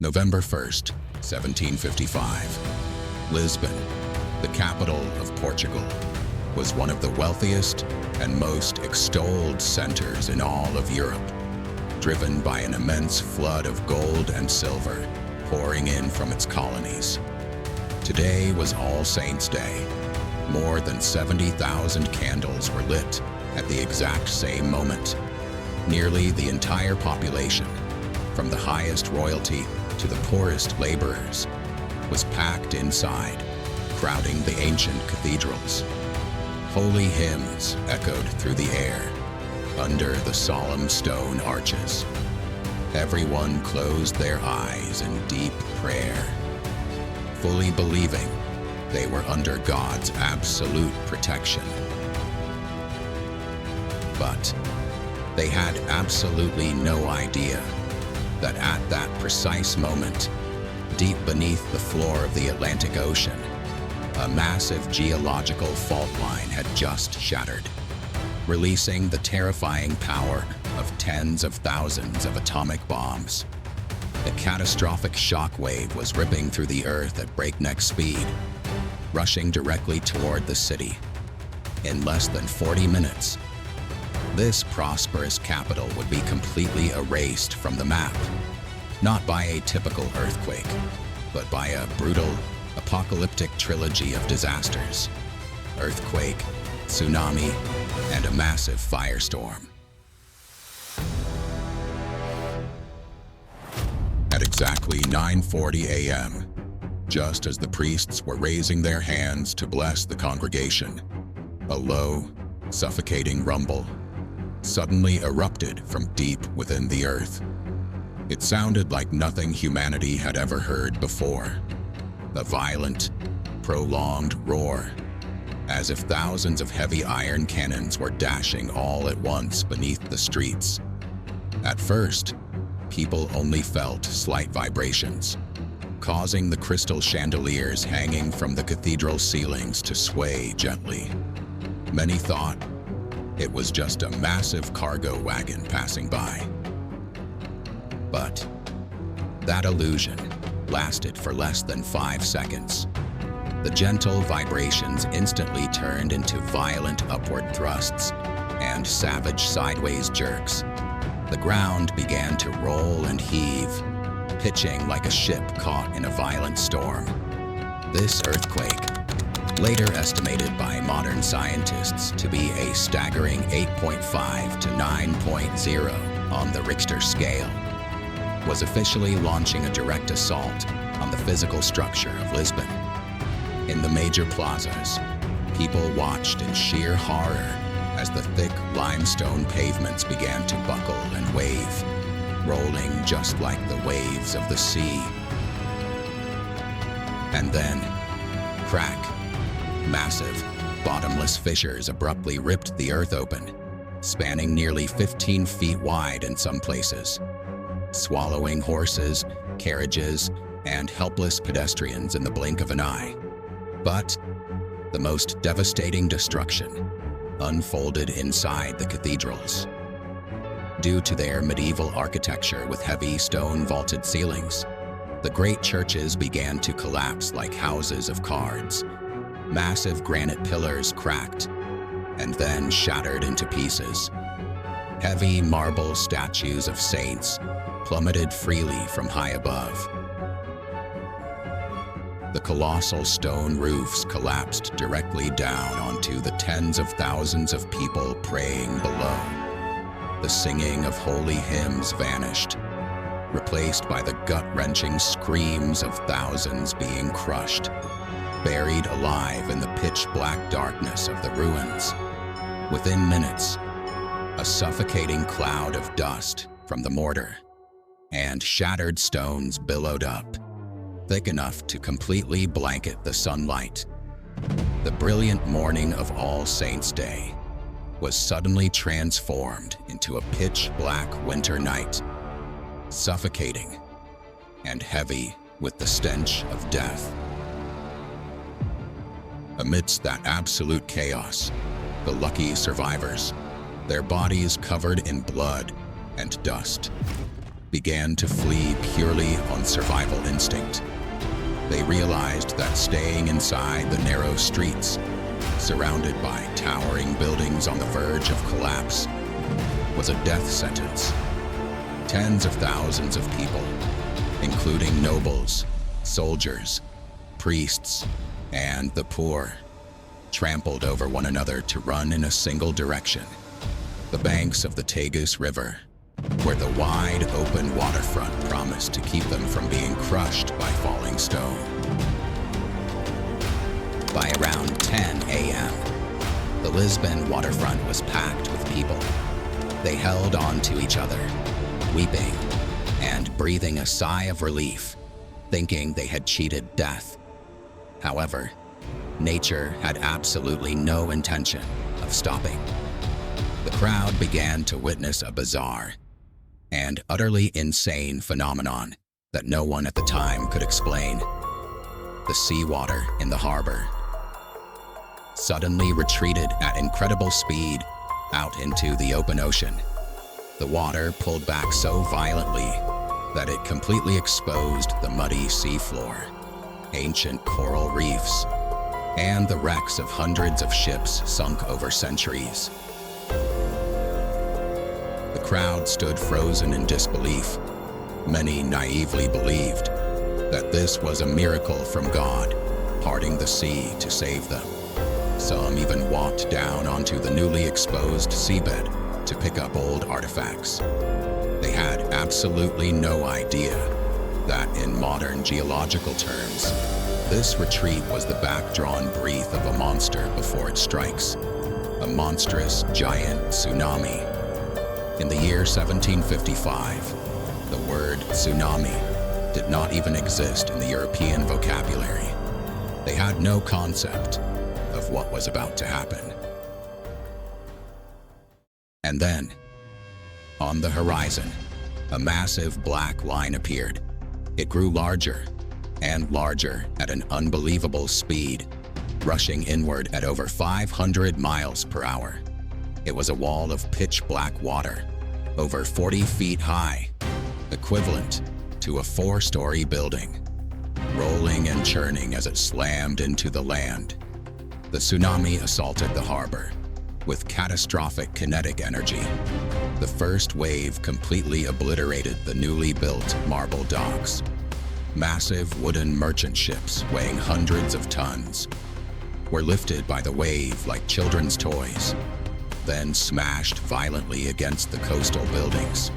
November 1st, 1755. Lisbon, the capital of Portugal, was one of the wealthiest and most extolled centers in all of Europe, driven by an immense flood of gold and silver pouring in from its colonies. Today was All Saints' Day. More than 70,000 candles were lit at the exact same moment. Nearly the entire population, from the highest royalty to the poorest laborers, was packed inside, crowding the ancient cathedrals. Holy hymns echoed through the air, under the solemn stone arches. Everyone closed their eyes in deep prayer, fully believing they were under God's absolute protection. But they had absolutely no idea that at that precise moment, deep beneath the floor of the Atlantic Ocean, a massive geological fault line had just shattered, releasing the terrifying power of tens of thousands of atomic bombs. The catastrophic shock wave was ripping through the earth at breakneck speed, rushing directly toward the city. In less than 40 minutes, this prosperous capital would be completely erased from the map, not by a typical earthquake, but by a brutal, apocalyptic trilogy of disasters: earthquake, tsunami, and a massive firestorm. At exactly 9:40 a.m., just as the priests were raising their hands to bless the congregation, a low, suffocating rumble suddenly erupted from deep within the earth. It sounded like nothing humanity had ever heard before. A violent, prolonged roar, as if thousands of heavy iron cannons were dashing all at once beneath the streets. At first, people only felt slight vibrations, causing the crystal chandeliers hanging from the cathedral ceilings to sway gently. Many thought it was just a massive cargo wagon passing by. But that illusion lasted for less than 5 seconds. The gentle vibrations instantly turned into violent upward thrusts and savage sideways jerks. The ground began to roll and heave, pitching like a ship caught in a violent storm. This earthquake, later estimated by modern scientists to be a staggering 8.5 to 9.0 on the Richter scale, was officially launching a direct assault on the physical structure of Lisbon. In the major plazas, people watched in sheer horror as the thick limestone pavements began to buckle and wave, rolling just like the waves of the sea. And then, crack. Massive, bottomless fissures abruptly ripped the earth open, spanning nearly 15 feet wide in some places, swallowing horses, carriages, and helpless pedestrians in the blink of an eye. But the most devastating destruction unfolded inside the cathedrals. Due to their medieval architecture with heavy stone vaulted ceilings, the great churches began to collapse like houses of cards. Massive granite pillars cracked and then shattered into pieces. Heavy marble statues of saints plummeted freely from high above. The colossal stone roofs collapsed directly down onto the tens of thousands of people praying below. The singing of holy hymns vanished, replaced by the gut-wrenching screams of thousands being crushed, buried alive in the pitch-black darkness of the ruins. Within minutes, a suffocating cloud of dust from the mortar and shattered stones billowed up, thick enough to completely blanket the sunlight. The brilliant morning of All Saints' Day was suddenly transformed into a pitch-black winter night, suffocating and heavy with the stench of death. Amidst that absolute chaos, the lucky survivors, their bodies covered in blood and dust, began to flee purely on survival instinct. They realized that staying inside the narrow streets, surrounded by towering buildings on the verge of collapse, was a death sentence. Tens of thousands of people, including nobles, soldiers, priests, and the poor, trampled over one another to run in a single direction, the banks of the Tagus River, where the wide open waterfront promised to keep them from being crushed by falling stone. By around 10 a.m., the Lisbon waterfront was packed with people. They held on to each other, weeping and breathing a sigh of relief, thinking they had cheated death. However, nature had absolutely no intention of stopping. The crowd began to witness a bizarre and utterly insane phenomenon that no one at the time could explain. The seawater in the harbor suddenly retreated at incredible speed out into the open ocean. The water pulled back so violently that it completely exposed the muddy seafloor, ancient coral reefs, and the wrecks of hundreds of ships sunk over centuries. The crowd stood frozen in disbelief. Many naively believed that this was a miracle from God, parting the sea to save them. Some even walked down onto the newly exposed seabed to pick up old artifacts. They had absolutely no idea that in modern geological terms, this retreat was the backdrawn breath of a monster before it strikes, a monstrous giant tsunami. In the year 1755, the word tsunami did not even exist in the European vocabulary. They had no concept of what was about to happen. And then, on the horizon, a massive black line appeared. It grew larger and larger at an unbelievable speed, rushing inward at over 500 miles per hour. It was a wall of pitch black water, over 40 feet high, equivalent to a 4-story building, rolling and churning as it slammed into the land. The tsunami assaulted the harbor with catastrophic kinetic energy. The first wave completely obliterated the newly built marble docks. Massive wooden merchant ships weighing hundreds of tons were lifted by the wave like children's toys, then smashed violently against the coastal buildings,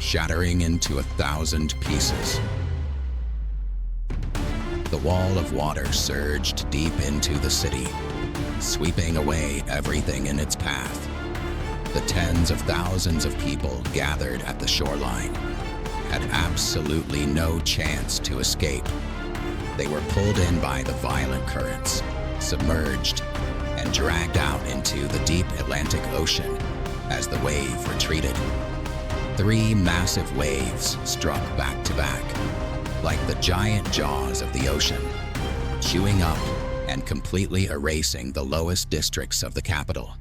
shattering into 1,000 pieces. The wall of water surged deep into the city, sweeping away everything in its path. The tens of thousands of people gathered at the shoreline had absolutely no chance to escape. They were pulled in by the violent currents, submerged, and dragged out into the deep Atlantic Ocean as the wave retreated. 3 massive waves struck back to back, like the giant jaws of the ocean, chewing up and completely erasing the lowest districts of the capital.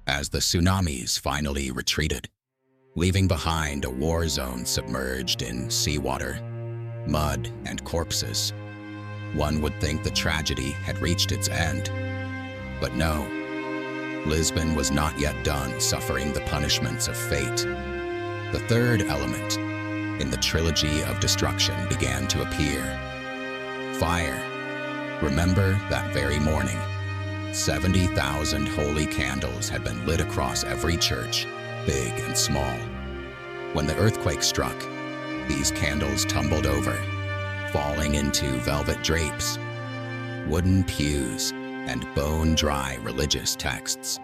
As the tsunamis finally retreated, leaving behind a war zone submerged in seawater, mud, and corpses, one would think the tragedy had reached its end. But no, Lisbon was not yet done suffering the punishments of fate. The third element in the trilogy of destruction began to appear: fire. Remember that very morning, 70,000 holy candles had been lit across every church, big and small. When the earthquake struck, these candles tumbled over, falling into velvet drapes, wooden pews, and bone-dry religious texts.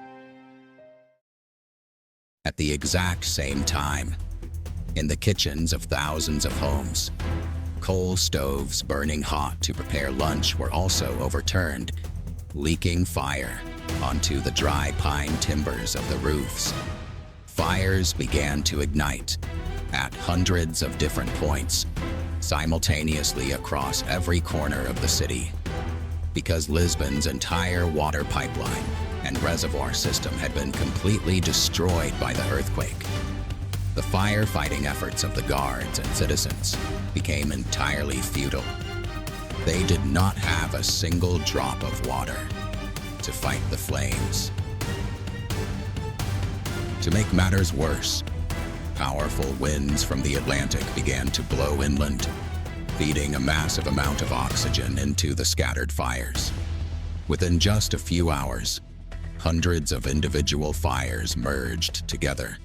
At the exact same time, in the kitchens of thousands of homes, coal stoves burning hot to prepare lunch were also overturned, leaking fire onto the dry pine timbers of the roofs. Fires began to ignite at hundreds of different points, simultaneously across every corner of the city, because Lisbon's entire water pipeline and reservoir system had been completely destroyed by the earthquake. The firefighting efforts of the guards and citizens became entirely futile. They did not have a single drop of water to fight the flames. To make matters worse, powerful winds from the Atlantic began to blow inland, feeding a massive amount of oxygen into the scattered fires. Within just a few hours, hundreds of individual fires merged together,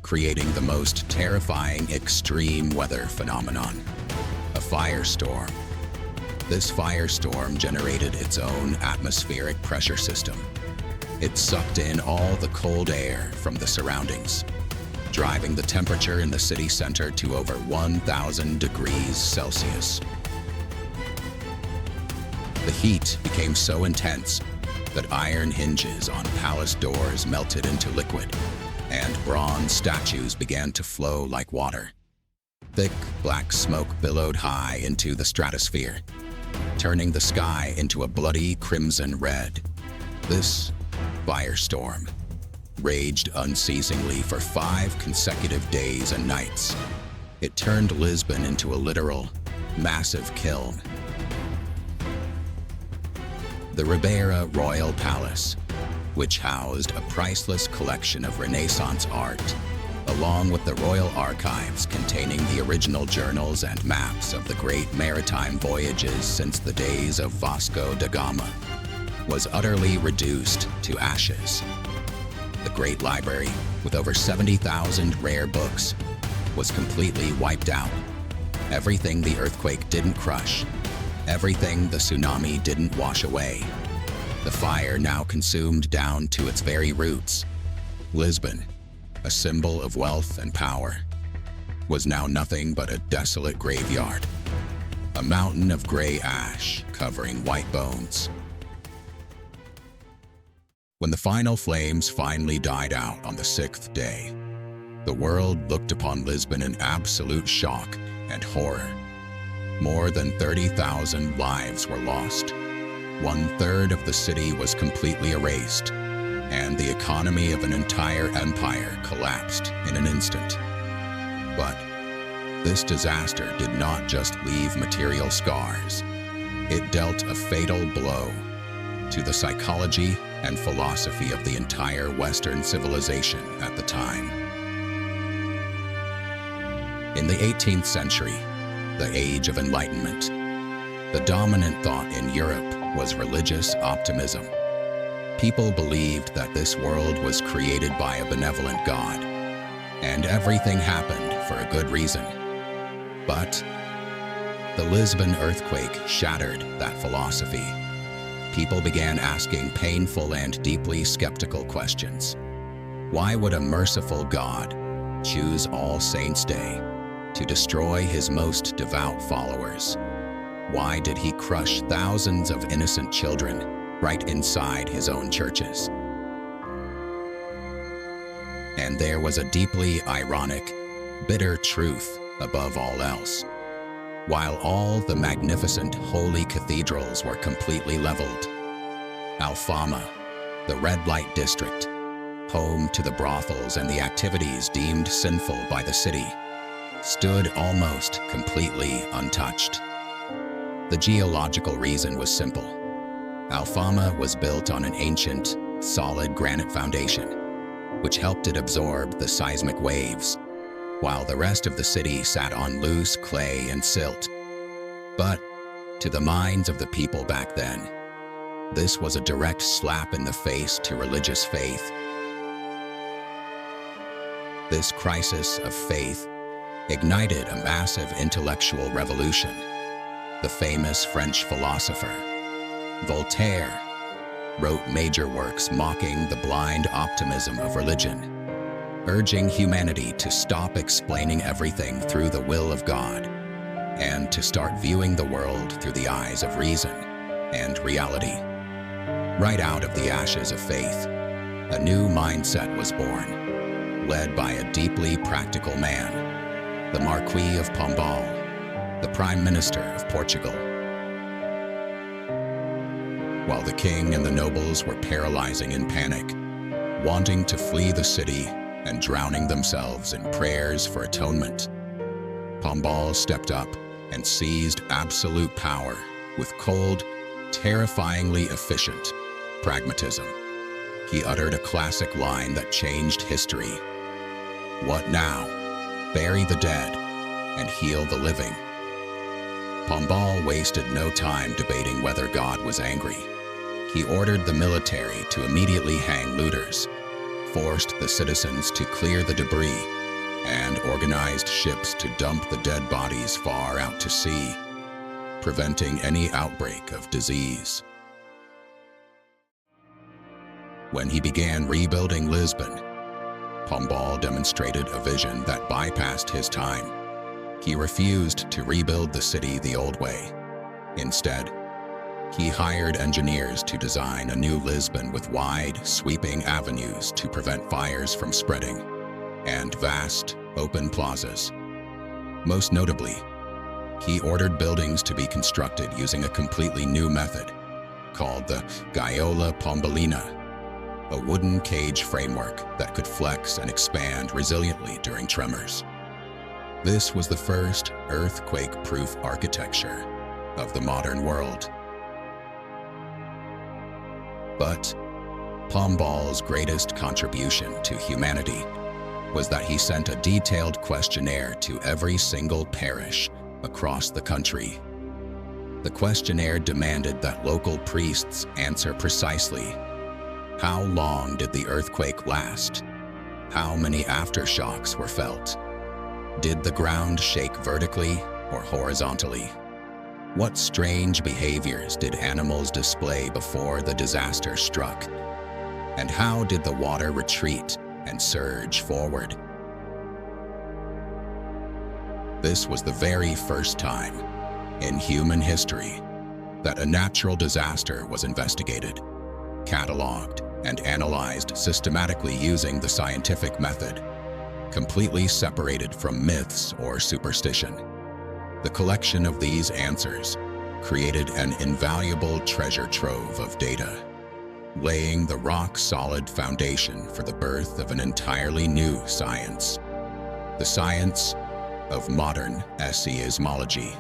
creating the most terrifying extreme weather phenomenon, a firestorm. This firestorm generated its own atmospheric pressure system. It sucked in all the cold air from the surroundings, driving the temperature in the city center to over 1,000 degrees Celsius. The heat became so intense that iron hinges on palace doors melted into liquid, and bronze statues began to flow like water. Thick, black smoke billowed high into the stratosphere, turning the sky into a bloody crimson red. This firestorm raged unceasingly for 5 consecutive days and nights. It turned Lisbon into a literal, massive kiln. The Ribeira Royal Palace, which housed a priceless collection of Renaissance art, along with the royal archives containing the original journals and maps of the great maritime voyages since the days of Vasco da Gama, was utterly reduced to ashes. The Great Library, with over 70,000 rare books, was completely wiped out. Everything the earthquake didn't crush, everything the tsunami didn't wash away. The fire now consumed down to its very roots. Lisbon, a symbol of wealth and power, was now nothing but a desolate graveyard, a mountain of gray ash covering white bones. When the final flames finally died out on the 6th day, the world looked upon Lisbon in absolute shock and horror. More than 30,000 lives were lost. 1/3 of the city was completely erased, and the economy of an entire empire collapsed in an instant. But this disaster did not just leave material scars. It dealt a fatal blow to the psychology and philosophy of the entire Western civilization at the time. In the 18th century, the Age of Enlightenment, the dominant thought in Europe was religious optimism. People believed that this world was created by a benevolent God, and everything happened for a good reason. But the Lisbon earthquake shattered that philosophy. People began asking painful and deeply skeptical questions. Why would a merciful God choose All Saints' Day to destroy his most devout followers? Why did he crush thousands of innocent children right inside his own churches? And there was a deeply ironic, bitter truth above all else. While all the magnificent holy cathedrals were completely leveled, Alfama, the red light district, home to the brothels and the activities deemed sinful by the city, stood almost completely untouched. The geological reason was simple. Alfama was built on an ancient, solid granite foundation, which helped it absorb the seismic waves, while the rest of the city sat on loose clay and silt. But to the minds of the people back then, this was a direct slap in the face to religious faith. This crisis of faith ignited a massive intellectual revolution. The famous French philosopher, Voltaire, wrote major works mocking the blind optimism of religion, urging humanity to stop explaining everything through the will of God and to start viewing the world through the eyes of reason and reality. Right out of the ashes of faith, a new mindset was born, led by a deeply practical man, the Marquis of Pombal, the Prime Minister of Portugal. While the king and the nobles were paralyzing in panic, wanting to flee the city and drowning themselves in prayers for atonement. Pombal stepped up and seized absolute power with cold, terrifyingly efficient pragmatism. He uttered a classic line that changed history. "What now? Bury the dead and heal the living." Pombal wasted no time debating whether God was angry. He ordered the military to immediately hang looters, forced the citizens to clear the debris, and organized ships to dump the dead bodies far out to sea, preventing any outbreak of disease. When he began rebuilding Lisbon, Pombal demonstrated a vision that bypassed his time. He refused to rebuild the city the old way. Instead, he hired engineers to design a new Lisbon with wide, sweeping avenues to prevent fires from spreading, and vast, open plazas. Most notably, he ordered buildings to be constructed using a completely new method called the gaiola pombalina, a wooden cage framework that could flex and expand resiliently during tremors. This was the first earthquake-proof architecture of the modern world. But Pombal's greatest contribution to humanity was that he sent a detailed questionnaire to every single parish across the country. The questionnaire demanded that local priests answer precisely: how long did the earthquake last? How many aftershocks were felt? Did the ground shake vertically or horizontally? What strange behaviors did animals display before the disaster struck? And how did the water retreat and surge forward? This was the very first time in human history that a natural disaster was investigated, cataloged, and analyzed systematically using the scientific method, completely separated from myths or superstition. The collection of these answers created an invaluable treasure trove of data, laying the rock-solid foundation for the birth of an entirely new science, the science of modern seismology.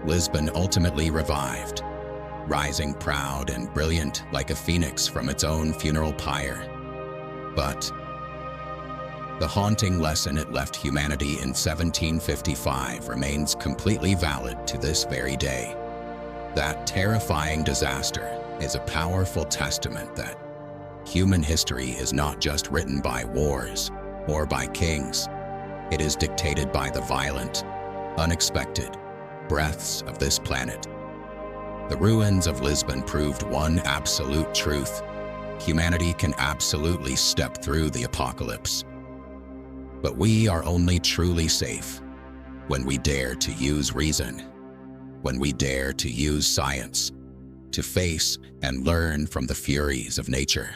Lisbon ultimately revived, rising proud and brilliant like a phoenix from its own funeral pyre. But the haunting lesson it left humanity in 1755 remains completely valid to this very day. That terrifying disaster is a powerful testament that human history is not just written by wars or by kings. It is dictated by the violent, unexpected breaths of this planet. The ruins of Lisbon proved one absolute truth: humanity can absolutely step through the apocalypse. But we are only truly safe when we dare to use reason, when we dare to use science, to face and learn from the furies of nature.